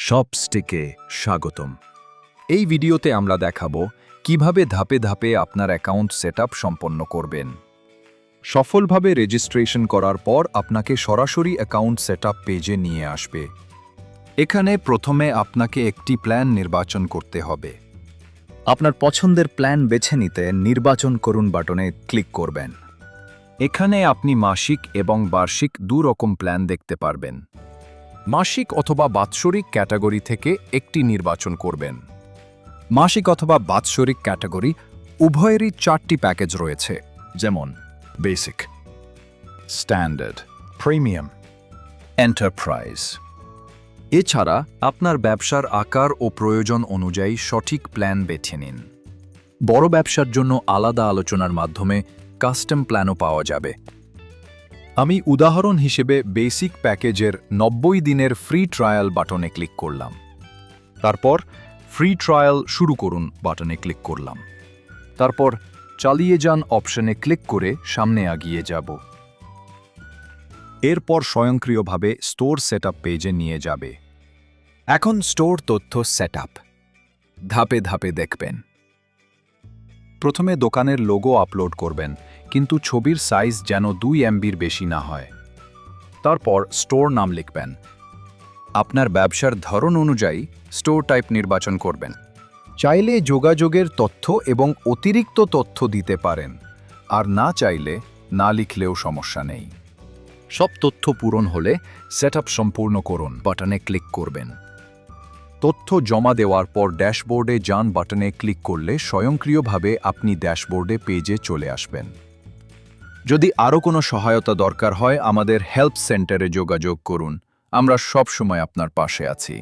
শপস্টিকে স্বাগতম। এই ভিডিওতে আমরা দেখাবো কিভাবে ধাপে ধাপে আপনার অ্যাকাউন্ট সেটআপ সম্পন্ন করবেন। সফলভাবে রেজিস্ট্রেশন করার পর আপনাকে সরাসরি অ্যাকাউন্ট সেটআপ পেজে নিয়ে আসবে। এখানে প্রথমে আপনাকে একটি প্ল্যান নির্বাচন করতে হবে। আপনার পছন্দের প্ল্যান বেছে নিতে নির্বাচন করুন বাটনে ক্লিক করবেন। এখানে আপনি মাসিক এবং বার্ষিক দুরকম প্ল্যান দেখতে পারবেন। মাসিক অথবা বাৎসরিক ক্যাটাগরি থেকে একটি নির্বাচন করবেন। মাসিক অথবা বাৎসরিক ক্যাটাগরি উভয়েরই 4টি প্যাকেজ রয়েছে, যেমন বেসিক, স্ট্যান্ডার্ড, প্রিমিয়াম, এন্টারপ্রাইজ। এছাড়া আপনার ব্যবসার আকার ও প্রয়োজন অনুযায়ী সঠিক প্ল্যান বেছে নিন। বড় ব্যবসার জন্য আলাদা আলোচনার মাধ্যমে কাস্টম প্ল্যানও পাওয়া যাবে। আমি উদাহরণ হিসেবে বেসিক প্যাকেজের 90 দিনের ফ্রি ট্রায়াল বাটনে ক্লিক করলাম। তারপর ফ্রি ট্রায়াল শুরু করুন বাটনে ক্লিক করলাম। তারপর চালিয়ে যান অপশনে ক্লিক করে সামনে এগিয়ে যাব। এরপর স্বয়ংক্রিয়ভাবে স্টোর সেটআপ পেজে নিয়ে যাবে। এখন স্টোর তথ্য সেটআপ ধাপে ধাপে দেখবেন। প্রথমে দোকানের লোগো আপলোড করবেন, কিন্তু ছবির সাইজ যেন 2 MBর বেশি না হয়। তারপর স্টোর নাম লিখবেন। আপনার ব্যবসার ধরন অনুযায়ী স্টোর টাইপ নির্বাচন করবেন। চাইলে যোগাযোগের তথ্য এবং অতিরিক্ত তথ্য দিতে পারেন, আর না চাইলে না লিখলেও সমস্যা নেই। সব তথ্য পূরণ হলে সেটআপ সম্পূর্ণ করুন বাটনে ক্লিক করবেন। তথ্য জমা দেওয়ার পর ড্যাশবোর্ডে যান বাটনে ক্লিক করলে স্বয়ংক্রিয়ভাবে আপনি ড্যাশবোর্ডে পেজে চলে আসবেন। যদি আরও কোনো সহায়তা দরকার হয় আমাদের হেল্প সেন্টারে যোগাযোগ করুন। আমরা সব সময় আপনার পাশে আছি।